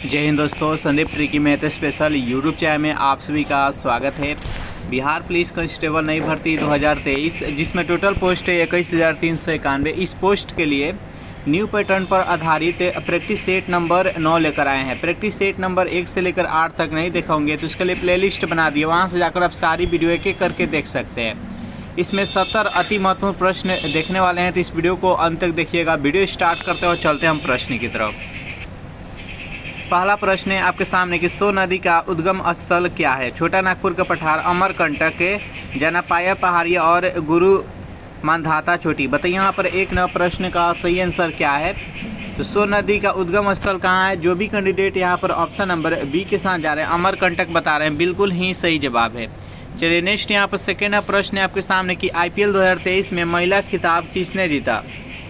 जय हिंद दोस्तों, Sandeep tricky math special YouTube channel में आप सभी का स्वागत है। बिहार पुलिस कांस्टेबल नई भर्ती 2023 जिसमें टोटल पोस्ट है 21,391। इस पोस्ट के लिए न्यू पैटर्न पर आधारित प्रैक्टिस सेट नंबर 9 लेकर आए हैं। प्रैक्टिस सेट नंबर 1 से लेकर 8 तक नहीं देखा होंगे तो उसके लिए प्लेलिस्ट बना दिए, वहाँ से जाकर आप सारी वीडियो एक एक करके देख सकते हैं। इसमें 70 अति महत्वपूर्ण प्रश्न देखने वाले हैं, तो इस वीडियो को अंत तक देखिएगा। वीडियो स्टार्ट करते हुए चलते हैं हम प्रश्न की तरफ। पहला प्रश्न है आपके सामने कि सो नदी का उद्गम स्थल क्या है? छोटा नागपुर का पठार, अमरकंटक, जनापाया पहाड़िया और गुरु मांधाता चोटी। बताइए यहाँ पर एक नंबर प्रश्न का सही आंसर क्या है? तो सो नदी का उद्गम स्थल कहाँ है? जो भी कैंडिडेट यहाँ पर ऑप्शन नंबर बी के साथ जा रहे हैं, अमरकंटक बता रहे हैं, बिल्कुल ही सही जवाब है। चलिए नेक्स्ट यहाँ पर सेकेंड प्रश्न है आपके सामने कि IPL 2023 में महिला खिताब किसने जीता?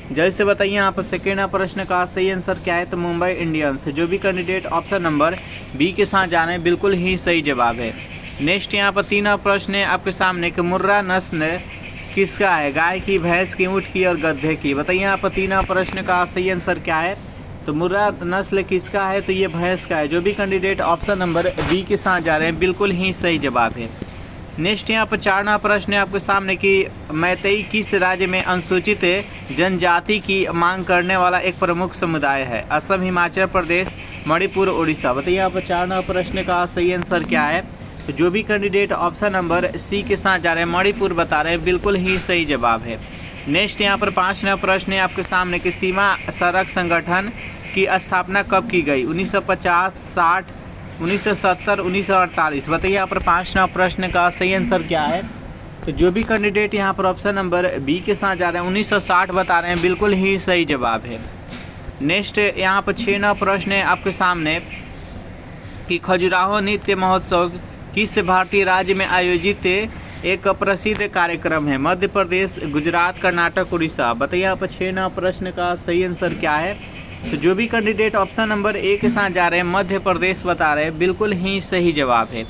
जैसे बताइए यहाँ पर सेकेंड प्रश्न का सही आंसर क्या है? तो मुंबई इंडियंस। जो भी कैंडिडेट ऑप्शन नंबर बी के साथ जा रहे हैं, बिल्कुल ही सही जवाब है। नेक्स्ट यहाँ पर तीन प्रश्न है आपके सामने कि मुर्रा नस्ल किसका है? गाय की, भैंस की, ऊँट की और गधे की। बताइए यहाँ पर तीन प्रश्न का सही आंसर क्या है? तो मुर्रा नस्ल किसका है? तो ये भैंस का है। जो भी कैंडिडेट ऑप्शन नंबर बी के साथ जा रहे हैं, बिल्कुल ही सही जवाब है। नेक्स्ट यहाँ पर चारना प्रश्न है आपके सामने कि मैतेई किस राज्य में अनुसूचित जनजाति की मांग करने वाला एक प्रमुख समुदाय है? असम, हिमाचल प्रदेश, मणिपुर, उड़ीसा। बताइए यहाँ पर चारना प्रश्न का सही आंसर क्या है? तो जो भी कैंडिडेट ऑप्शन नंबर सी के साथ जा रहे हैं, मणिपुर बता रहे हैं, बिल्कुल ही सही जवाब है। नेक्स्ट यहाँ पर पाँचना प्रश्न है आपके सामने कि सीमा सड़क संगठन की स्थापना कब की गई? 1950, 60, 1970, 1948। बताइए यहाँ पर पाँचवा प्रश्न का सही आंसर क्या है? तो जो भी कैंडिडेट यहाँ पर ऑप्शन नंबर बी के साथ जा रहे हैं, 1960 बता रहे हैं, बिल्कुल ही सही जवाब है। नेक्स्ट यहाँ पर छठवां प्रश्न है आपके सामने कि खजुराहो नृत्य महोत्सव किस भारतीय राज्य में आयोजित एक प्रसिद्ध कार्यक्रम है? मध्य प्रदेश, गुजरात, कर्नाटक, उड़ीसा। बताइए यहाँ पर छठवां प्रश्न का सही आंसर क्या है? तो जो भी कैंडिडेट ऑप्शन नंबर ए के साथ जा रहे हैं, मध्य प्रदेश बता रहे हैं, बिल्कुल ही सही जवाब है।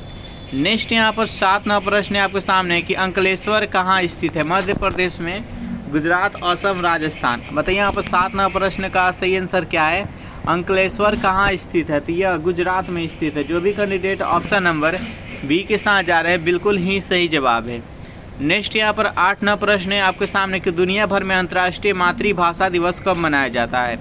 नेक्स्ट यहाँ पर सातवां प्रश्न है आपके सामने कि अंकलेश्वर कहाँ स्थित है? मध्य प्रदेश में, गुजरात, असम, राजस्थान। बताइए यहाँ पर सातवां प्रश्न का सही आंसर क्या है? अंकलेश्वर कहाँ स्थित है? तो यह गुजरात में स्थित है। जो भी कैंडिडेट ऑप्शन नंबर बी के साथ जा रहे हैं, बिल्कुल ही सही जवाब है। नेक्स्ट यहाँ पर आठवां प्रश्न है आपके सामने कि दुनिया भर में अंतर्राष्ट्रीय मातृभाषा दिवस कब मनाया जाता है?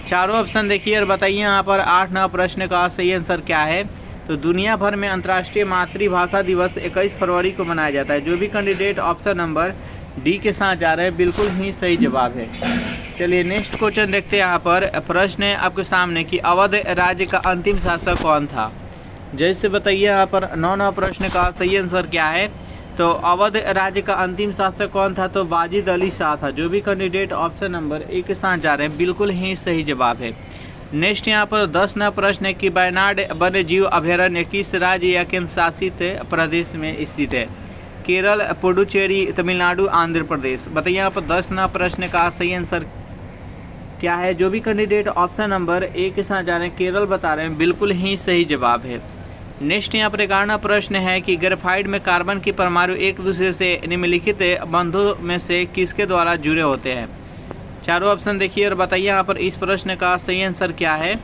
चारों ऑप्शन देखिए और बताइए यहाँ पर आठवां प्रश्न का सही आंसर क्या है? तो दुनिया भर में अंतर्राष्ट्रीय मातृभाषा दिवस 21 फरवरी को मनाया जाता है। जो भी कैंडिडेट ऑप्शन नंबर डी के साथ जा रहे हैं, बिल्कुल ही सही जवाब है। चलिए नेक्स्ट क्वेश्चन देखते हैं। यहाँ पर प्रश्न है आपके सामने कि अवध राज्य का अंतिम शासक कौन था? जैसे बताइए यहाँ पर नौवां प्रश्न का सही आंसर क्या है? तो अवध राज्य का अंतिम शासक कौन था? तो वाजिद अली शाह था। जो भी कैंडिडेट ऑप्शन नंबर ए के साथ जा रहे हैं, बिल्कुल ही सही जवाब है। नेक्स्ट यहाँ पर 10वां प्रश्न है कि वायनाड वन्य जीव अभयारण्य किस राज्य या केंद्र शासित प्रदेश में स्थित है? केरल, पुडुचेरी, तमिलनाडु, आंध्र प्रदेश। बताइए यहाँ पर 10वां प्रश्न का सही आंसर क्या है? जो भी कैंडिडेट ऑप्शन नंबर ए के साथ जा रहे हैं, केरल बता रहे हैं, बिल्कुल ही सही जवाब है। नेक्स्ट यहाँ पर 11वां प्रश्न है कि ग्रेफाइट में कार्बन की परमाणु एक दूसरे से निम्नलिखित बंधों में से किसके द्वारा जुड़े होते हैं? चारों ऑप्शन देखिए और बताइए यहाँ पर इस प्रश्न का सही आंसर क्या है?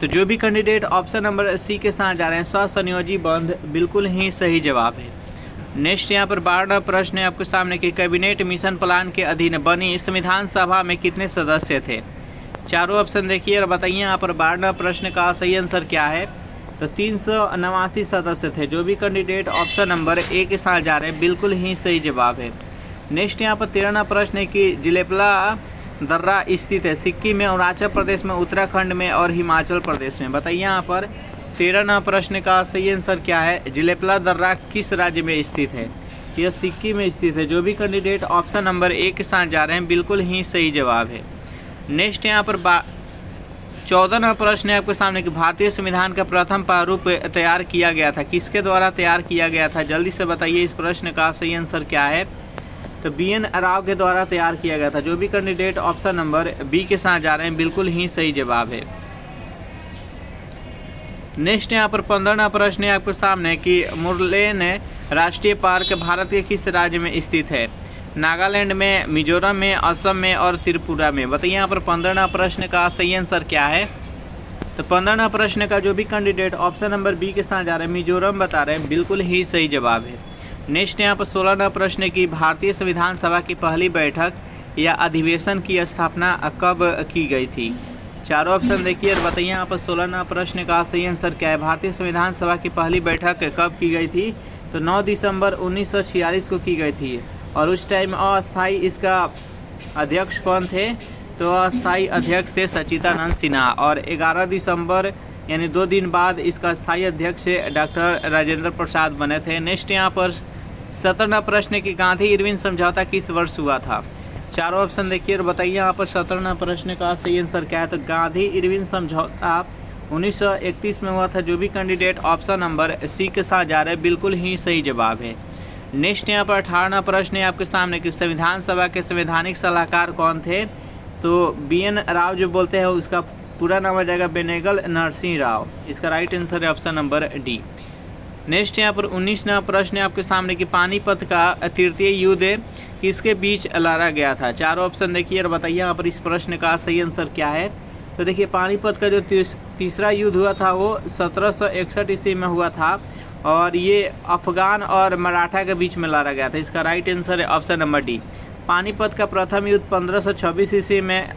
तो जो भी कैंडिडेट ऑप्शन नंबर सी के साथ जा रहे हैं, सहसंयोजी बंध, बिल्कुल ही सही जवाब है। नेक्स्ट यहाँ पर 12वां प्रश्न है आपके सामने कि कैबिनेट मिशन प्लान के अधीन बनी संविधान सभा में कितने सदस्य थे? चारों ऑप्शन देखिए और बताइए यहाँ पर 12वां प्रश्न का सही आंसर क्या है? तो 389 सदस्य थे। जो भी कैंडिडेट ऑप्शन नंबर ए के साथ जा रहे हैं, बिल्कुल ही सही जवाब है। नेक्स्ट यहाँ पर 13वां प्रश्न है कि जिलेपला दर्रा स्थित है सिक्किम में, अरुणाचल प्रदेश में, उत्तराखंड में और हिमाचल प्रदेश में। बताइए यहाँ पर 13वां प्रश्न का सही आंसर क्या है? जिलेपला दर्रा किस राज्य में स्थित है? यह सिक्किम में स्थित है। जो भी कैंडिडेट ऑप्शन नंबर ए के साथ जा रहे हैं, बिल्कुल ही सही जवाब है। नेक्स्ट यहाँ पर 14वां प्रश्न है आपके सामने कि भारतीय संविधान का प्रथम प्रारूप तैयार किया गया था, किसके द्वारा तैयार किया गया था? जल्दी से बताइए इस प्रश्न का सही आंसर क्या है? तो BN राव के द्वारा तैयार किया गया था। जो भी कैंडिडेट ऑप्शन नंबर बी के साथ जा रहे हैं, बिल्कुल ही सही जवाब है। नेक्स्ट यहाँ पर 15वां प्रश्न है आपके सामने कि मुरलेन राष्ट्रीय पार्क भारत के किस राज्य में स्थित है? नागालैंड में, मिजोरम में, असम में और त्रिपुरा में। बताइए यहाँ पर 15वां प्रश्न का सही आंसर क्या है? तो 15वां प्रश्न का जो भी कैंडिडेट ऑप्शन नंबर बी के साथ जा रहे हैं मिजोरम बता रहे हैं, बिल्कुल ही सही जवाब है। नेक्स्ट यहाँ पर 16वां प्रश्न की भारतीय संविधान सभा की पहली बैठक या अधिवेशन की स्थापना कब की गई थी? चारों ऑप्शन देखिए और बताइए यहाँ पर 16वां प्रश्न का सही आंसर क्या है। भारतीय संविधान सभा की पहली बैठक कब की गई थी? तो 9 दिसंबर 1946 को की गई थी। और उस टाइम अस्थाई इसका अध्यक्ष कौन थे? तो अस्थाई अध्यक्ष थे सच्चिदानंद सिन्हा। और 11 दिसंबर यानी 2 दिन बाद इसका स्थायी अध्यक्ष डॉक्टर राजेंद्र प्रसाद बने थे। नेक्स्ट यहाँ पर 17वां प्रश्न की गांधी इरविन समझौता किस वर्ष हुआ था? चारों ऑप्शन देखिए और बताइए यहाँ पर 17वां प्रश्न का सही आंसर क्या है। तो गांधी इरविन समझौता 1931 में हुआ था। जो भी कैंडिडेट ऑप्शन नंबर सी के साथ जा रहे हैं, बिल्कुल ही सही जवाब है। नेक्स्ट यहाँ पर 18वां प्रश्न है आपके सामने कि संविधान सभा के संवैधानिक सलाहकार कौन थे? तो BN राव जो बोलते हैं उसका पूरा नाम हो जाएगा बेनेगल नरसिंह राव। इसका राइट आंसर है ऑप्शन नंबर डी। नेक्स्ट यहाँ पर 19वां प्रश्न है आपके सामने कि पानीपत का तृतीय युद्ध किसके बीच लड़ा गया था? चारों ऑप्शन देखिए और बताइए यहाँ पर इस प्रश्न का सही आंसर क्या है। तो देखिए पानीपत का जो तीसरा युद्ध हुआ था वो 1761 ईस्वी में हुआ था और ये अफगान और मराठा के बीच में लड़ा गया था। इसका राइट आंसर है ऑप्शन नंबर डी। पानीपत का प्रथम युद्ध 1526 ईस्वी में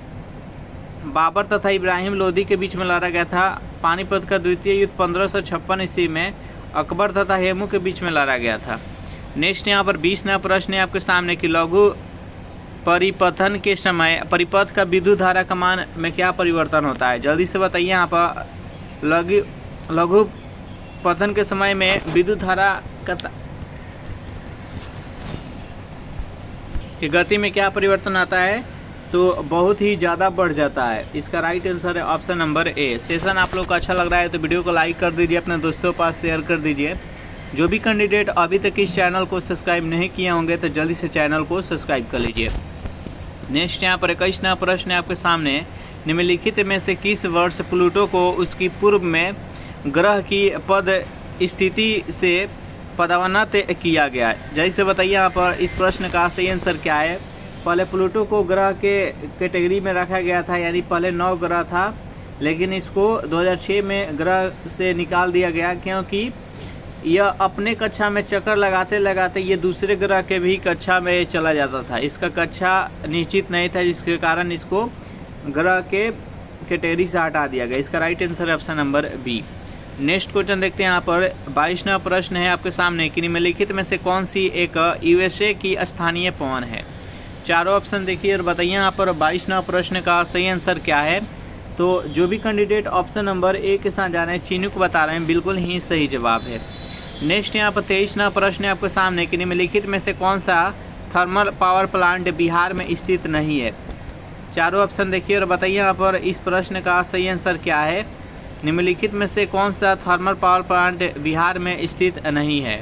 बाबर तथा इब्राहिम लोदी के बीच में लड़ा गया था। पानीपत का द्वितीय युद्ध 1556 ईस्वी में अकबर तथा हेमू के बीच में लड़ा गया था। नेक्स्ट यहाँ पर 20वां प्रश्न है आपके सामने कि लघु परिपथन के समय परिपथ का विद्युत धारा कमान में क्या परिवर्तन होता है? जल्दी से बताइए यहाँ पर लघु पथन के समय में विद्युत धारा की गति में क्या परिवर्तन आता है? तो बहुत ही ज़्यादा बढ़ जाता है। इसका राइट आंसर है ऑप्शन नंबर ए। सेशन आप लोग को अच्छा लग रहा है तो वीडियो को लाइक कर दीजिए, अपने दोस्तों के पास शेयर कर दीजिए। जो भी कैंडिडेट अभी तक इस चैनल को सब्सक्राइब नहीं किए होंगे तो जल्दी से चैनल को सब्सक्राइब कर लीजिए। नेक्स्ट यहाँ पर 21वां प्रश्न है आपके सामने निम्नलिखित में से किस वर्ष प्लूटो को उसकी पूर्व में ग्रह की पद स्थिति से पदोन्नत किया गया? जैसे बताइए यहाँ पर इस प्रश्न का सही आंसर क्या है। पहले प्लूटो को ग्रह के कैटेगरी में रखा गया था, यानी पहले 9 ग्रह था, लेकिन इसको 2006 में ग्रह से निकाल दिया गया क्योंकि यह अपने कक्षा में चक्कर लगाते लगाते ये दूसरे ग्रह के भी कक्षा में चला जाता था। इसका कक्षा निश्चित नहीं था, जिसके कारण इसको ग्रह के कैटेगरी से हटा दिया गया। इसका राइट आंसर है option number B. Next question देखते हैं यहाँ पर 22वां प्रश्न है आपके सामने कि निम्नलिखित में से कौन सी एक USA की स्थानीय पवन है? चारों ऑप्शन देखिए और बताइए यहाँ पर 22वां प्रश्न का सही आंसर क्या है। तो जो भी कैंडिडेट ऑप्शन नंबर ए के साथ जा रहे हैं चिन्हुक बता रहे हैं, बिल्कुल ही सही जवाब है। नेक्स्ट यहाँ पर 23वां प्रश्न है आपके सामने कि निम्नलिखित में से कौन सा थर्मल पावर प्लांट बिहार में स्थित नहीं है? चारों ऑप्शन देखिए और बताइए यहाँ पर इस प्रश्न का सही आंसर क्या है। निम्नलिखित में से कौन सा थर्मल पावर प्लांट बिहार में स्थित नहीं है?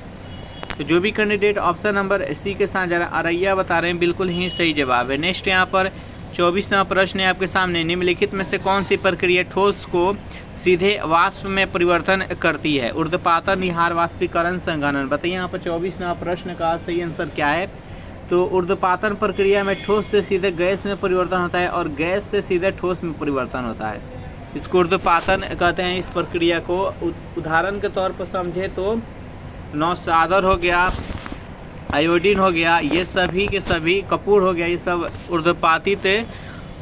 तो जो भी कैंडिडेट ऑप्शन नंबर सी के साथ जरा अररिया बता रहे हैं, बिल्कुल ही सही जवाब है। नेक्स्ट यहाँ पर 24वां प्रश्न है आपके सामने निम्नलिखित में से कौन सी प्रक्रिया ठोस को सीधे वाष्प में परिवर्तन करती है? ऊर्ध्वपातन, निहार, वाष्पीकरण, संघनन। बताइए यहाँ पर 24वां प्रश्न का सही आंसर क्या है। तो ऊर्ध्वपातन प्रक्रिया में ठोस से सीधे गैस में परिवर्तन होता है और गैस से सीधे ठोस में परिवर्तन होता है। इसको ऊर्ध्वपातन कहते हैं। इस प्रक्रिया को उदाहरण के तौर पर समझे तो नौशादर हो गया, आयोडीन हो गया, ये सभी के सभी, कपूर हो गया, ये सब ऊर्ध्वपातित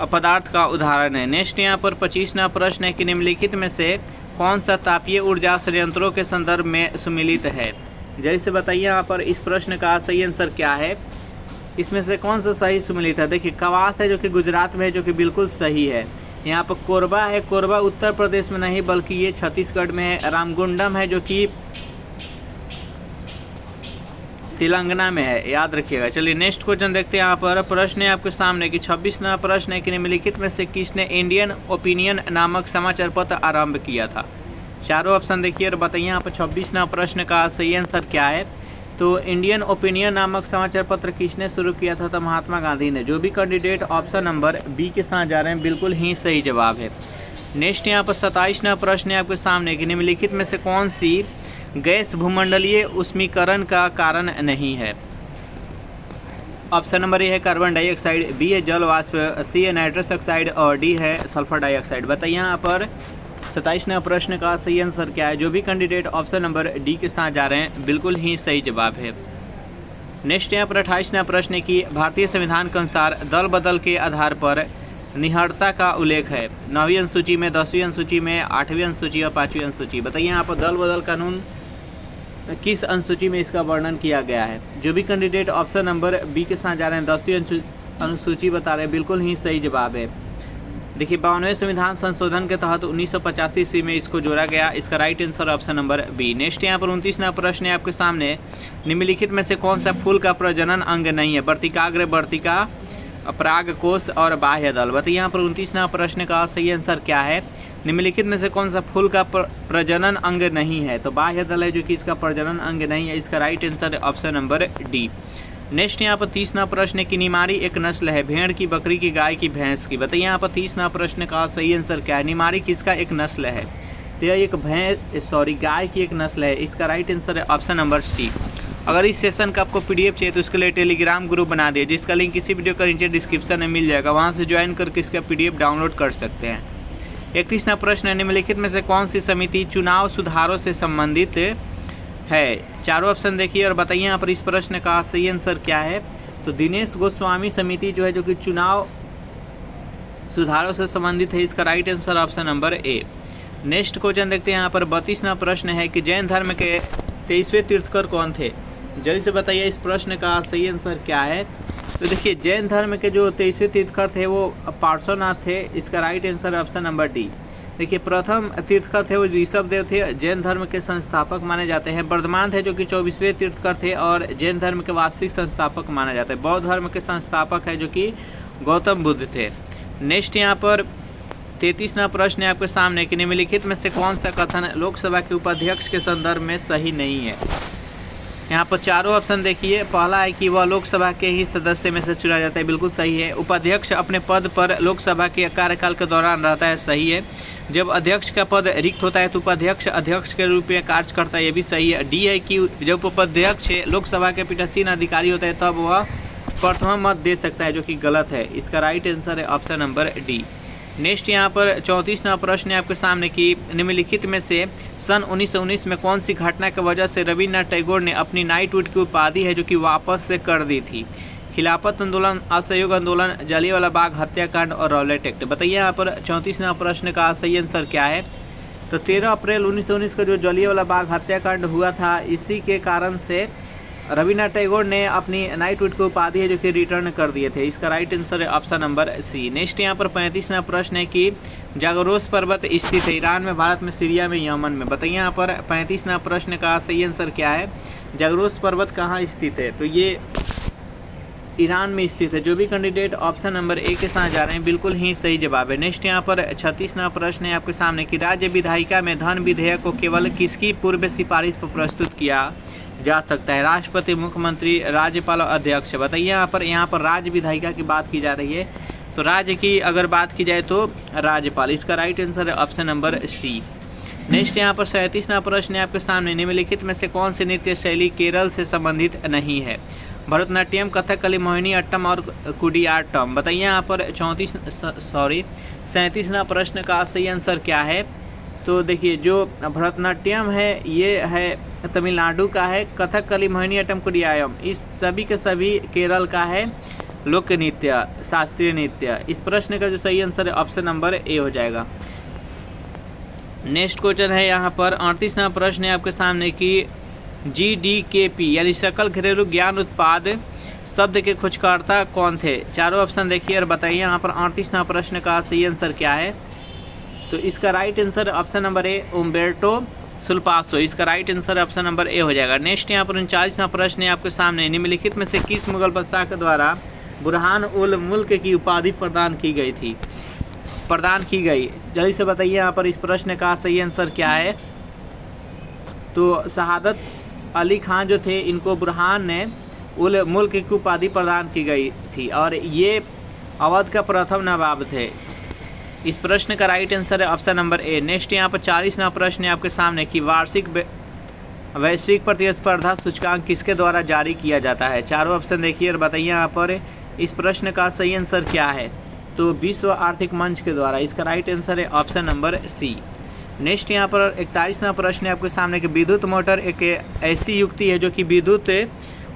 पदार्थ का उदाहरण है। नेक्स्ट यहाँ पर 25वां प्रश्न है कि निम्नलिखित में से कौन सा तापीय ऊर्जा संयंत्रों के संदर्भ में सम्मिलित है? जैसे बताइए यहाँ पर इस प्रश्न का सही आंसर क्या है। इसमें से कौन सा सही सम्मिलित है? देखिए कवास है जो कि गुजरात में है, जो कि बिल्कुल सही है। यहाँ पर कोरबा है, कोरबा उत्तर प्रदेश में नहीं बल्कि ये छत्तीसगढ़ में है। रामगुंडम है जो कि तेलंगाना में है, याद रखिएगा। चलिए नेक्स्ट क्वेश्चन देखते हैं। यहाँ पर प्रश्न है आपके सामने कि 26वां प्रश्न है कि निम्नलिखित में से किसने इंडियन ओपिनियन नामक समाचार पत्र आरंभ किया था? चारों ऑप्शन देखिए और बताइए यहाँ पर 26वां प्रश्न का सही आंसर क्या है। तो इंडियन ओपिनियन नामक समाचार पत्र किसने शुरू किया था? तो महात्मा गांधी ने। जो भी कैंडिडेट ऑप्शन नंबर बी के साथ जा रहे हैं, बिल्कुल ही सही जवाब है। नेक्स्ट यहाँ पर 27वां प्रश्न है आपके सामने कि निम्नलिखित में से कौन सी गैस भूमंडलीय उष्मीकरण का कारण नहीं है? ऑप्शन नंबर ए है कार्बन डाइऑक्साइड, बी है जल वाष्प, सी है नाइट्रस ऑक्साइड और डी है सल्फर डाइऑक्साइड। बताइए यहाँ पर 27वां प्रश्न का सही आंसर क्या है? जो भी कैंडिडेट ऑप्शन नंबर डी के साथ जा रहे हैं बिल्कुल ही सही जवाब है। नेक्स्ट यहाँ पर 28वां प्रश्न है कि भारतीय संविधान के अनुसार दल बदल के आधार पर निहड़ता का उल्लेख है 9वीं अनुसूची में, 10वीं अनुसूची में, 8वीं अनुसूची और 5वीं अनुसूची। बताइए यहाँ पर दल बदल कानून किस अनुसूची में इसका वर्णन किया गया है? जो भी कैंडिडेट ऑप्शन नंबर बी के साथ जा रहे हैं 10वीं अनुसूची बता रहे हैं बिल्कुल ही सही जवाब है। देखिए 52वें संविधान संशोधन के तहत 1985 ईस्वी में इसको जोड़ा गया। इसका right answer option number B. Next यहाँ पर 29वां प्रश्न है आपके सामने, निम्नलिखित में से कौन सा फूल का प्रजनन अंग नहीं है? वर्तिकाग्र, वर्तिका, परागकोश और बाह्य दल। बताइए यहाँ पर 29वां प्रश्न का सही आंसर क्या है? निम्नलिखित में से कौन सा फूल का प्रजनन अंग नहीं है? तो बाह्य दल है जो कि इसका प्रजनन अंग नहीं है। इसका राइट आंसर है ऑप्शन नंबर डी। नेक्स्ट यहाँ पर 30वां प्रश्न है कि निमाड़ी एक नस्ल है भेड़ की, बकरी की, गाय की, भैंस की। बताइए यहाँ पर 30वां प्रश्न का सही आंसर क्या है? निमाड़ी किसका एक नस्ल है? तो यह एक गाय की एक नस्ल है। इसका राइट आंसर है ऑप्शन नंबर सी। अगर इस सेशन का आपको पीडीएफ चाहिए तो उसके लिए टेलीग्राम ग्रुप बना दिए, जिसका लिंक इसी वीडियो का नीचे डिस्क्रिप्शन में मिल जाएगा, वहाँ से ज्वाइन करके इसका पीडीएफ डाउनलोड कर सकते हैं। 31वां प्रश्न है, निम्नलिखित में से कौन सी समिति चुनाव सुधारों से संबंधित है? चारों ऑप्शन देखिए और बताइए यहाँ पर इस प्रश्न का सही आंसर क्या है? तो दिनेश गोस्वामी समिति जो है जो कि चुनाव सुधारों से संबंधित है। इसका राइट आंसर ऑप्शन नंबर ए। नेक्स्ट क्वेश्चन देखते हैं यहाँ पर 32वां प्रश्न है कि जैन धर्म के 23वें तीर्थकर कौन थे? जल्दी से बताइए इस प्रश्न का सही आंसर क्या है? तो देखिए जैन धर्म के जो 23वें तीर्थकर थे वो पार्श्वनाथ थे। इसका right answer option number D. देखिए प्रथम तीर्थकर थे वो ऋषभदेव थे, जैन धर्म के संस्थापक माने जाते हैं। वर्धमान थे जो कि 24वें तीर्थकर थे और जैन धर्म के वास्तविक संस्थापक माना जाता है। बौद्ध धर्म के संस्थापक है जो कि गौतम बुद्ध थे। नेक्स्ट यहाँ पर 33वां प्रश्न है आपके सामने कि निम्नलिखित में से कौन सा कथन लोकसभा के उपाध्यक्ष के संदर्भ में सही नहीं है? यहाँ पर चारों ऑप्शन देखिए। पहला है कि वह लोकसभा के ही सदस्य में से चुना जाता है, बिल्कुल सही है। उपाध्यक्ष अपने पद पर लोकसभा के कार्यकाल के दौरान रहता है, सही है। जब अध्यक्ष का पद रिक्त होता है तो उपाध्यक्ष अध्यक्ष के रूप में कार्य करता है, ये भी सही है। डी है कि जब उपाध्यक्ष लोकसभा के पीठासीन अधिकारी होता है तब वह प्रथम मत दे सकता है, जो कि गलत है। इसका राइट आंसर है ऑप्शन नंबर डी। नेक्स्ट यहाँ पर 34वां प्रश्न है आपके सामने कि निम्नलिखित में से सन 1919 में कौन सी घटना की वजह से रविन्द्रनाथ टैगोर ने अपनी नाइटहुड की उपाधि है जो कि वापस से कर दी थी? खिलाफत आंदोलन, असहयोग आंदोलन, जलियांवाला बाग हत्याकांड और रॉलेट एक्ट। बताइए यहाँ पर 34वां प्रश्न का सही आंसर क्या है? तो 13 अप्रैल 1919 को जो जलियांवाला बाग हत्याकांड हुआ था, इसी के कारण से रविन्द्रनाथ टैगोर ने अपनी नाइटहुड की उपाधि है जो कि रिटर्न कर दिए थे। इसका राइट आंसर है ऑप्शन नंबर सी। नेक्स्ट यहाँ पर 35वां प्रश्न है कि जागरोस पर्वत स्थित है ईरान में, भारत में, सीरिया में, यमन में। बताइए यहाँ पर 35वां प्रश्न का सही आंसर क्या है? जागरोस पर्वत कहाँ स्थित है? तो ये ईरान में स्थित है। जो भी कैंडिडेट ऑप्शन नंबर ए के साथ जा रहे हैं बिल्कुल ही सही जवाब है। नेक्स्ट यहाँ पर 36वां प्रश्न है आपके सामने कि राज्य विधायिका में धन विधेयक को केवल किसकी पूर्व सिफारिश पर प्रस्तुत किया जा सकता है? राष्ट्रपति, मुख्यमंत्री, राज्यपाल और अध्यक्ष। बताइए यहाँ पर राज्य विधायिका की बात की जा रही है, तो राज्य की अगर बात की जाए तो राज्यपाल। इसका राइट आंसर है ऑप्शन नंबर सी। नेक्स्ट यहाँ पर 37वां प्रश्न है आपके सामने, निम्नलिखित में से कौन सी नृत्य शैली केरल से संबंधित नहीं है? भरतनाट्यम, कथकली, मोहिनी अट्टम और कुडियाट्टम। बताइए यहाँ पर 37वां प्रश्न का सही आंसर क्या है? तो देखिए जो भरतनाट्यम है ये है तमिलनाडु का है, कथकली, मोहिनी अट्टम, कुडियाट्टम इस सभी के सभी केरल का है लोक नृत्य, शास्त्रीय नृत्य। इस प्रश्न का जो सही आंसर है ऑप्शन नंबर ए हो जाएगा। नेक्स्ट क्वेश्चन है यहाँ पर 38वां प्रश्न है आपके सामने कि GDKP यानी सकल घरेलू ज्ञान उत्पाद शब्द के खोजकर्ता कौन थे? चारों ऑप्शन देखिए और बताइए यहाँ पर 38वां प्रश्न का सही आंसर क्या है? तो इसका right answer option number A Umberto Sulpasso. इसका right answer option number A हो जाएगा। नेक्स्ट यहाँ पर 39वां प्रश्न है आपके सामने, निम्नलिखित में से किस मुगल बादशाह के द्वारा बुरहान उल मुल्क की उपाधि प्रदान की गई? जल्दी से बताइए यहाँ पर इस प्रश्न का सही आंसर क्या है? तो शहादत अली खान जो थे इनको बुरहान ने उल मुल्क की उपाधि प्रदान की गई थी और ये अवध का प्रथम नवाब थे। इस प्रश्न का राइट आंसर है ऑप्शन नंबर ए। नेक्स्ट यहाँ पर 40वां प्रश्न है आपके सामने कि वार्षिक वैश्विक प्रतिस्पर्धा सूचकांक किसके द्वारा जारी किया जाता है? चारों ऑप्शन देखिए और बताइए यहाँ पर इस प्रश्न का सही आंसर क्या है? तो विश्व आर्थिक मंच के द्वारा। इसका राइट आंसर है ऑप्शन नंबर सी। नेक्स्ट यहाँ पर 41वां प्रश्न है आपके सामने कि विद्युत मोटर एक ऐसी युक्ति है जो कि विद्युत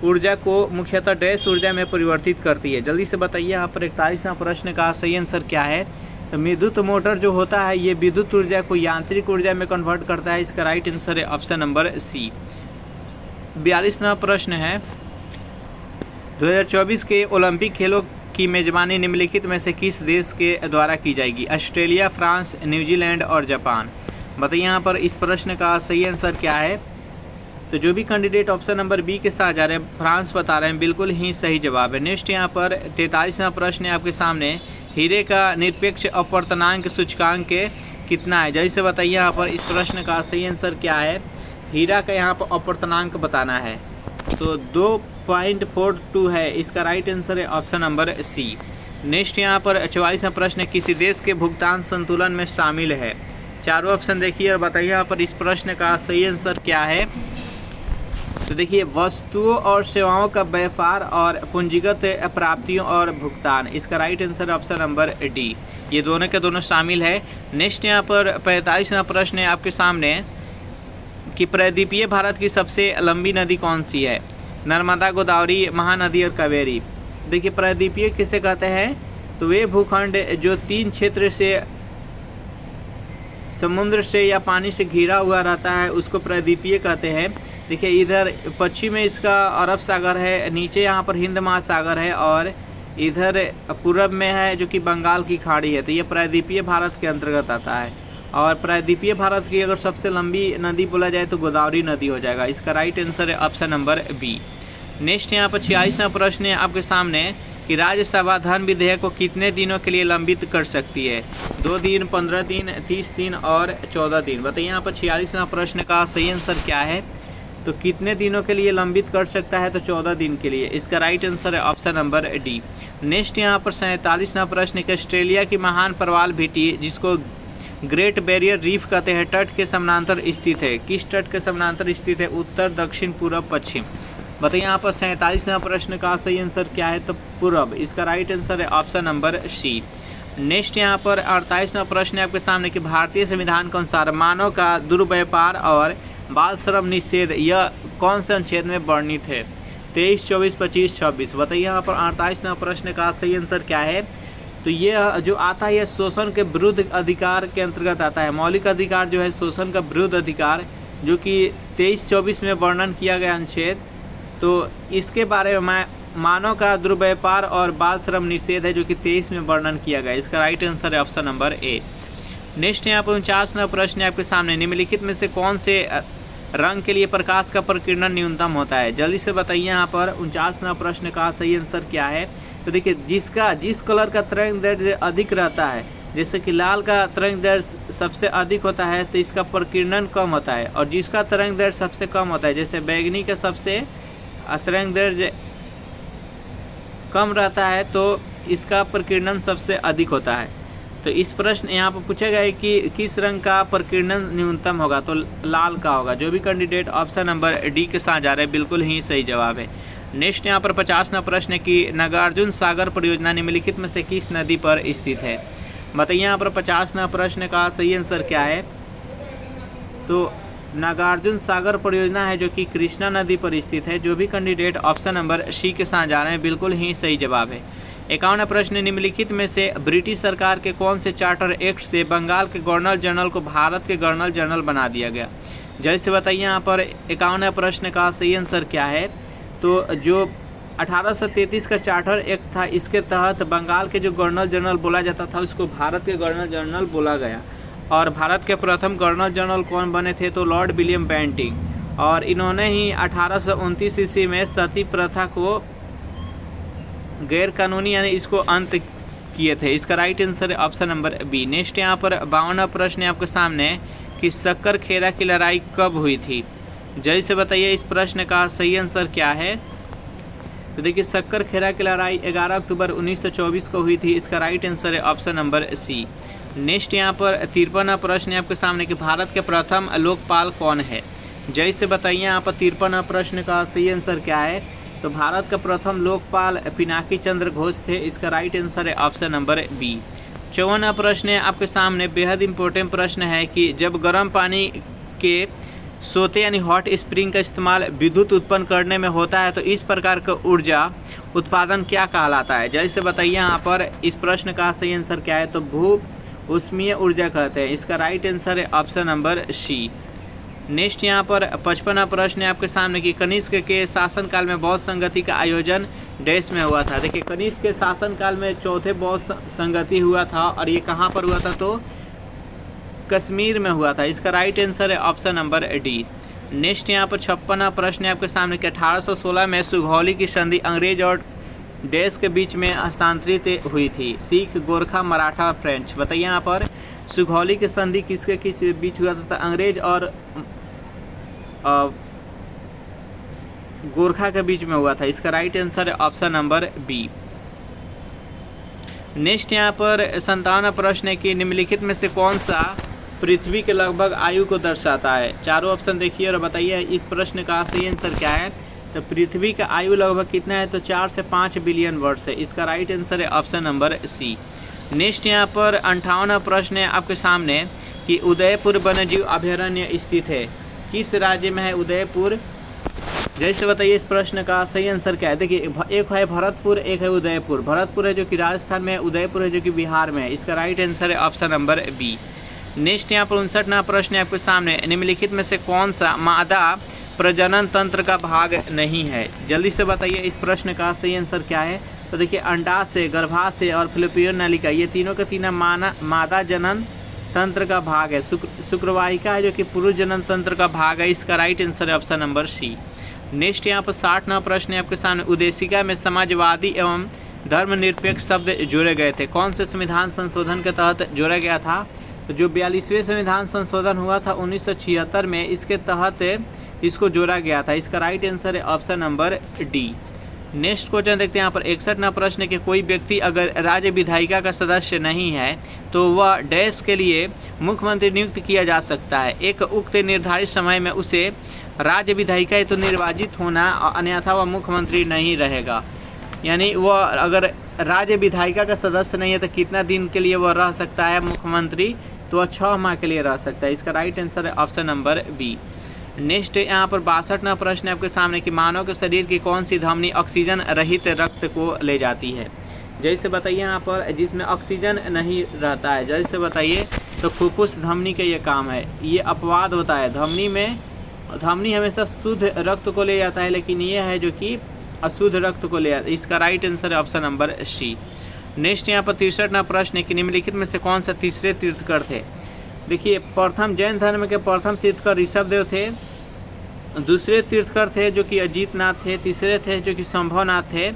ऊर्जा को मुख्यतः डैश ऊर्जा में परिवर्तित करती है। जल्दी से बताइए यहाँ पर 41वां प्रश्न का सही आंसर क्या है। तो विद्युत मोटर जो होता है ये विद्युत ऊर्जा को यांत्रिक ऊर्जा में कन्वर्ट करता है। इसका राइट आंसर है ऑप्शन नंबर सी। 42वां प्रश्न है 2024 के ओलंपिक खेलों की मेजबानी निम्नलिखित में से किस देश के द्वारा की जाएगी। ऑस्ट्रेलिया, फ्रांस, न्यूजीलैंड और जापान। बताइए यहाँ पर इस प्रश्न का सही आंसर क्या है। तो जो भी कैंडिडेट ऑप्शन नंबर बी के साथ जा रहे हैं फ्रांस बता रहे हैं, बिल्कुल ही सही जवाब है। नेक्स्ट यहाँ पर 43वां प्रश्न है आपके सामने हीरे का निरपेक्ष अपवर्तनांक सूचकांक कितना है। जैसे बताइए यहाँ पर इस प्रश्न का सही आंसर क्या है। हीरा का यहाँ पर अपवर्तनांक बताना है तो 2.42 है। इसका राइट आंसर है ऑप्शन नंबर सी। नेक्स्ट यहाँ पर 44वां प्रश्न किसी देश के भुगतान संतुलन में शामिल है। चारों ऑप्शन देखिए और बताइए यहाँ पर इस प्रश्न का सही आंसर क्या है। तो देखिए वस्तुओं और सेवाओं का व्यापार और पूंजीगत प्राप्तियों और भुगतान। इसका right answer option number D, ये दोनों के दोनों शामिल है। नेक्स्ट यहाँ पर 45वां प्रश्न है आपके सामने कि प्रायद्वीपीय भारत की सबसे लंबी नदी कौन सी है। नर्मदा, गोदावरी, महानदी और कावेरी। देखिए प्रायद्वीपीय किसे कहते हैं तो वे भूखंड जो 3 क्षेत्र से समुद्र से या पानी से घिरा हुआ रहता है उसको प्रायद्वीपीय कहते हैं। देखिए इधर पश्चिम में इसका अरब सागर है, नीचे यहाँ पर हिंद महासागर है और इधर पूरब में है जो कि बंगाल की खाड़ी है। तो ये प्रायद्वीपीय भारत के अंतर्गत आता है। और प्रायद्वीपीय भारत की अगर सबसे लंबी नदी बोला जाए तो गोदावरी नदी हो जाएगा। इसका राइट आंसर है ऑप्शन नंबर बी। नेक्स्ट यहाँ पर 46वां प्रश्न है आपके सामने कि राज्यसभा धन विधेयक को कितने दिनों के लिए लंबित कर सकती है। 2 दिन, 15 दिन, 30 दिन और 14 दिन। बताइए यहाँ पर 46वां प्रश्न का सही आंसर क्या है। तो कितने दिनों के लिए लंबित कर सकता है तो 14 दिन के लिए। इसका राइट आंसर है ऑप्शन नंबर डी। नेक्स्ट यहाँ पर 47वां प्रश्न कि ऑस्ट्रेलिया की महान प्रवाल भिटी जिसको ग्रेट बैरियर रीफ कहते हैं तट के समानांतर स्थित है। किस तट के समानांतर स्थित है। उत्तर, दक्षिण, पूर्व, पश्चिम। बताइए यहाँ पर 47वां प्रश्न का सही आंसर क्या है तो पूर्व। इसका राइट आंसर है ऑप्शन नंबर सी। नेक्स्ट यहाँ पर 48वां प्रश्न है आपके सामने कि भारतीय संविधान के अनुसार मानव का दुर्व्यापार और बाल श्रम निषेध यह कौन से अनुच्छेद में वर्णित है। 23, 24, 25, 26। बताइए यहाँ पर 48वां प्रश्न का सही आंसर क्या है। तो ये जो आता है यह शोषण के विरुद्ध अधिकार के अंतर्गत आता है। मौलिक अधिकार जो है शोषण का विरुद्ध अधिकार जो कि 23, 24 में वर्णन किया गया अनुच्छेद। तो इसके बारे में मानव का दुर्व्यापार और बाल श्रम निषेध है जो कि 23 में वर्णन किया गया। इसका राइट आंसर है ऑप्शन नंबर ए। नेक्स्ट यहाँ पर 49वां प्रश्न है आपके सामने निम्नलिखित में से कौन से रंग के लिए प्रकाश का प्रकीर्णन न्यूनतम होता है। जल्दी से बताइए यहाँ पर 49वां प्रश्न का सही आंसर क्या है। तो देखिए जिस कलर का तरंग दैर्ध्य अधिक रहता है, जैसे कि लाल का तरंग दैर्ध्य सबसे अधिक होता है तो इसका प्रकीर्णन कम होता है। और जिसका तरंग दैर्ध्य सबसे कम होता है जैसे बैगनी का सबसे तरंग दैर्ध्य कम रहता है तो इसका प्रकीर्णन सबसे अधिक होता है। तो इस प्रश्न यहाँ पर पूछा गया है कि किस रंग का प्रकीर्णन न्यूनतम होगा तो लाल का होगा। जो भी कैंडिडेट ऑप्शन नंबर डी के साथ जा रहे हैं बिल्कुल ही सही जवाब है। नेक्स्ट यहाँ पर 50वां प्रश्न है कि नागार्जुन सागर परियोजना निम्नलिखित में से किस नदी पर स्थित है। बताइए यहाँ पर 50वां प्रश्न का सही आंसर क्या है। तो नागार्जुन सागर परियोजना है जो कि कृष्णा नदी पर स्थित है। जो भी कैंडिडेट ऑप्शन नंबर सी के साथ जा रहे हैं बिल्कुल ही सही जवाब है। 51वां प्रश्न निम्नलिखित में से ब्रिटिश सरकार के कौन से चार्टर एक्ट से बंगाल के गवर्नर जनरल को भारत के गवर्नर जनरल बना दिया गया। जैसे बताइए यहाँ पर 51वां प्रश्न का सही आंसर क्या है। तो जो 1833 का चार्टर एक्ट था इसके तहत बंगाल के जो गवर्नर जनरल बोला जाता था उसको भारत के गवर्नर जनरल बोला गया। और भारत के प्रथम गवर्नर जनरल कौन बने थे तो लॉर्ड विलियम बेंटिंग। और इन्होंने ही 1829 ईस्वी में सती प्रथा को गैर कानूनी यानी इसको अंत किए थे। इसका राइट आंसर है ऑप्शन नंबर बी। नेक्स्ट यहाँ पर 52वां प्रश्न है आपके सामने कि सक्कर खेरा की लड़ाई कब हुई थी। जैसे बताइए इस प्रश्न का सही आंसर क्या है। तो देखिए सक्कर खेरा की लड़ाई 11 अक्टूबर 1924 को हुई थी। इसका राइट आंसर है ऑप्शन नंबर सी। नेक्स्ट यहाँ पर 53वां प्रश्न है आपके सामने कि भारत के प्रथम लोकपाल कौन है। जैसे बताइए यहाँ पर 53वां प्रश्न का सही आंसर क्या है। तो भारत का प्रथम लोकपाल पिनाकी चंद्र घोष थे। इसका राइट आंसर है ऑप्शन नंबर बी। 54वां प्रश्न है आपके सामने, बेहद इंपॉर्टेंट प्रश्न है कि जब गर्म पानी के सोते यानी हॉट स्प्रिंग का इस्तेमाल विद्युत उत्पन्न करने में होता है तो इस प्रकार का ऊर्जा उत्पादन क्या कहलाता है? जैसे बताइए यहाँ पर इस प्रश्न का सही आंसर क्या है? तो भू ऊष्मीय ऊर्जा कहते हैं। इसका राइट आंसर है ऑप्शन नंबर सी। नेक्स्ट यहाँ पर 55वां प्रश्न है आपके सामने कि कनिष्क के शासनकाल में बौद्ध संगति का आयोजन देश में हुआ था। देखिए कनिष्क के शासनकाल में चौथे बौद्ध संगति हुआ था और ये कहाँ पर हुआ था? तो कश्मीर में हुआ था। इसका राइट आंसर है ऑप्शन नंबर डी। नेक्स्ट यहाँ पर 56वां प्रश्न है आपके सामने कि 1816 में सुगौली की संधि अंग्रेज और देश के बीच में हस्तांतरित हुई थी। सिख, गोरखा, मराठा और फ्रेंच। बताइए यहाँ पर सुगौली की संधि किसके किस बीच हुआ था? अंग्रेज और गोरखा के बीच में हुआ था। इसका राइट आंसर है ऑप्शन नंबर बी। नेक्स्ट यहाँ पर 57वां प्रश्न है कि निम्नलिखित में से कौन सा पृथ्वी के लगभग आयु को दर्शाता है? चारों ऑप्शन देखिए और बताइए इस प्रश्न का सही आंसर क्या है। तो पृथ्वी का आयु लगभग कितना है? तो 4 से 5 बिलियन वर्ष है। इसका राइट आंसर है ऑप्शन नंबर सी। नेक्स्ट यहाँ पर 58वां प्रश्न है आपके सामने कि उदयपुर वन्यजीव अभयारण्य स्थित है किस राज्य में है? उदयपुर। जैसे बताइए इस प्रश्न का सही आंसर क्या है? देखिए एक है भरतपुर, एक है उदयपुर। भरतपुर है जो कि राजस्थान में है, उदयपुर है जो कि बिहार में है। इसका राइट आंसर है ऑप्शन नंबर बी। नेक्स्ट यहाँ पर 59वां प्रश्न है आपके सामने, निम्नलिखित में से कौन सा मादा प्रजनन तंत्र का भाग नहीं है? जल्दी से बताइए इस प्रश्न का सही आंसर क्या है। तो देखिए अंडाशय, गर्भाशय और फैलोपियन नलिका ये तीनों का तीनों मादा जनन तंत्र का भाग है। शुक्रवाहिका है जो कि पुरुष जनन तंत्र का भाग है। इसका राइट आंसर है ऑप्शन नंबर सी। नेक्स्ट यहाँ पर 60वां प्रश्न है आपके सामने, उद्देशिका में समाजवादी एवं धर्मनिरपेक्ष शब्द जोड़े गए थे। कौन से संविधान संशोधन के तहत जोड़ा गया था? तो जो 42वें संविधान संशोधन हुआ था 1976 में, इसके तहत इसको जोड़ा गया था। इसका राइट आंसर है option number D. Next question देखते हैं यहाँ पर 61वां प्रश्न है कि कोई व्यक्ति अगर राज्य विधायिका का सदस्य नहीं है तो वह डैश के लिए मुख्यमंत्री नियुक्त किया जा सकता है। एक उक्त निर्धारित समय में उसे राज्य विधायिका तो निर्वाचित होना, अन्यथा वह मुख्यमंत्री नहीं रहेगा। यानी वह अगर राज्य विधायिका का सदस्य नहीं है तो कितना दिन के लिए वह रह सकता है मुख्यमंत्री? तो वह 6 माह के लिए रह सकता है। इसका राइट आंसर है ऑप्शन नंबर बी। नेक्स्ट यहाँ पर 62वां प्रश्न है आपके सामने कि मानव के शरीर की कौन सी धमनी ऑक्सीजन रहित रक्त को ले जाती है? जैसे बताइए यहाँ पर जिसमें ऑक्सीजन नहीं रहता है, जैसे बताइए तो फुफ्फुस धमनी का ये काम है। ये अपवाद होता है, धमनी हमेशा शुद्ध रक्त को ले जाता है, लेकिन ये है जो कि अशुद्ध रक्त को ले जाता है। इसका राइट आंसर है ऑप्शन नंबर सी। नेक्स्ट यहाँ पर 63वां प्रश्न है कि निम्नलिखित में से कौन सा तीसरे तीर्थकर थे? देखिए प्रथम जैन धर्म के प्रथम तीर्थकर ऋषभदेव थे, दूसरे तीर्थकर थे जो कि अजीतनाथ थे, तीसरे थे जो कि संभवनाथ थे।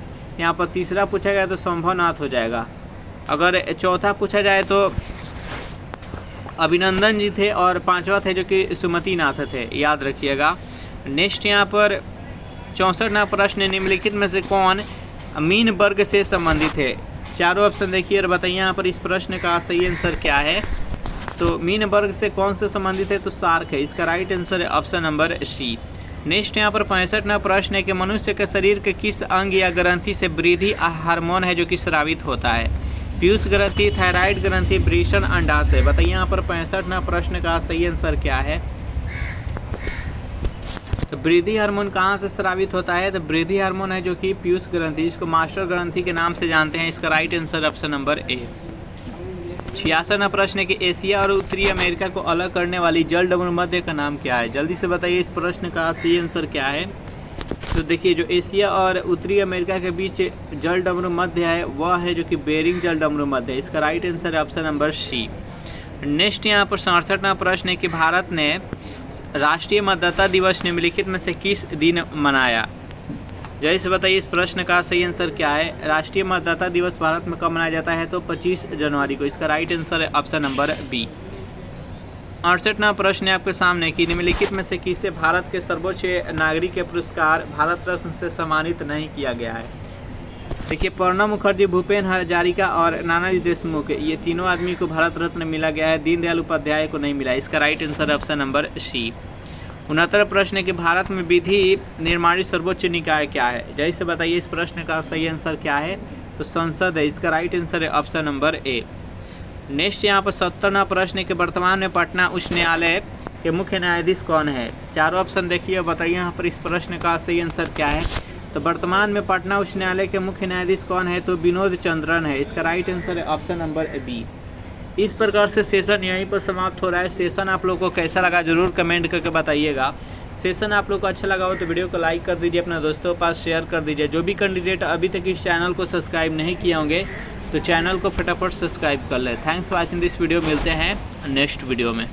यहाँ पर तीसरा पूछा गया तो संभवनाथ हो जाएगा। अगर चौथा पूछा जाए तो अभिनंदन जी थे और 5वां थे जो कि सुमतिनाथ थे, याद रखिएगा। नेक्स्ट यहाँ पर 64वां प्रश्न, निम्नलिखित में से कौन मीन वर्ग से संबंधित है? चारों ऑप्शन देखिए और बताइए यहाँ पर इस प्रश्न का सही आंसर क्या है। तो मीन वर्ग से कौन से संबंधित है? तो शार्क है। इसका राइट आंसर है ऑप्शन नंबर सी। नेक्स्ट यहाँ पर 65वां प्रश्न है कि मनुष्य के शरीर के किस अंग या ग्रंथि से वृद्धि हार्मोन है जो कि स्रावित होता है? पीयूष ग्रंथि, थायराइड ग्रंथि, वृषण, अंडाशय। बताइए यहाँ पर 65वां प्रश्न का सही आंसर क्या है। तो वृद्धि हार्मोन कहाँ से स्रावित होता है? तो वृद्धि हार्मोन है जो कि पीयूष ग्रंथि, इसको मास्टर ग्रंथि के नाम से जानते हैं। इसका right answer option number A. 66वां प्रश्न है कि एशिया और उत्तरी अमेरिका को अलग करने वाली जलडमरू मध्य का नाम क्या है? जल्दी से बताइए इस प्रश्न का सही आंसर क्या है। तो देखिए जो एशिया और उत्तरी अमेरिका के बीच जलडमरू मध्य है वह है जो कि बेरिंग जलडमरू मध्य है। इसका राइट आंसर है ऑप्शन नंबर सी। नेक्स्ट यहाँ पर 67वां प्रश्न है कि भारत ने राष्ट्रीय मतदाता दिवस निम्नलिखित में से किस दिन मनाया? जैसे बताइए इस प्रश्न का सही आंसर क्या है। राष्ट्रीय मतदाता दिवस भारत में कब मनाया जाता है? तो 25 जनवरी को। इसका राइट आंसर है ऑप्शन नंबर बी। 68वां प्रश्न है आपके सामने कि निम्नलिखित में से किसे भारत के सर्वोच्च नागरिक के पुरस्कार भारत रत्न से सम्मानित नहीं किया गया है? देखिए प्रणब मुखर्जी, भूपेन हजारिका और नानाजी देशमुख, ये तीनों आदमी को भारत रत्न मिला गया है, दीनदयाल उपाध्याय को नहीं मिला। इसका राइट आंसर है ऑप्शन नंबर सी। 69वां प्रश्न है कि भारत में विधि निर्माणी सर्वोच्च निकाय क्या है? जैसे बताइए इस प्रश्न का सही आंसर क्या है। तो संसद है। इसका राइट आंसर है ऑप्शन नंबर ए। नेक्स्ट यहाँ पर 70वां प्रश्न है कि वर्तमान में पटना उच्च न्यायालय के मुख्य न्यायाधीश कौन है। चारों ऑप्शन देखिए, बताइए यहाँ पर इस प्रश्न का सही आंसर क्या है। तो वर्तमान में पटना उच्च न्यायालय के मुख्य न्यायाधीश कौन है, तो विनोद चंद्रन है। इसका राइट आंसर है ऑप्शन नंबर बी। इस प्रकार से सेशन यहीं पर समाप्त हो रहा है। सेशन आप लोगों को कैसा लगा जरूर कमेंट करके बताइएगा। सेशन आप लोग को अच्छा लगा हो तो वीडियो को लाइक कर दीजिए, अपने दोस्तों के पास शेयर कर दीजिए। जो भी कैंडिडेट अभी तक इस चैनल को सब्सक्राइब नहीं किए होंगे तो चैनल को फटाफट सब्सक्राइब कर लें। Thanks for watching this video. मिलते हैं नेक्स्ट वीडियो में।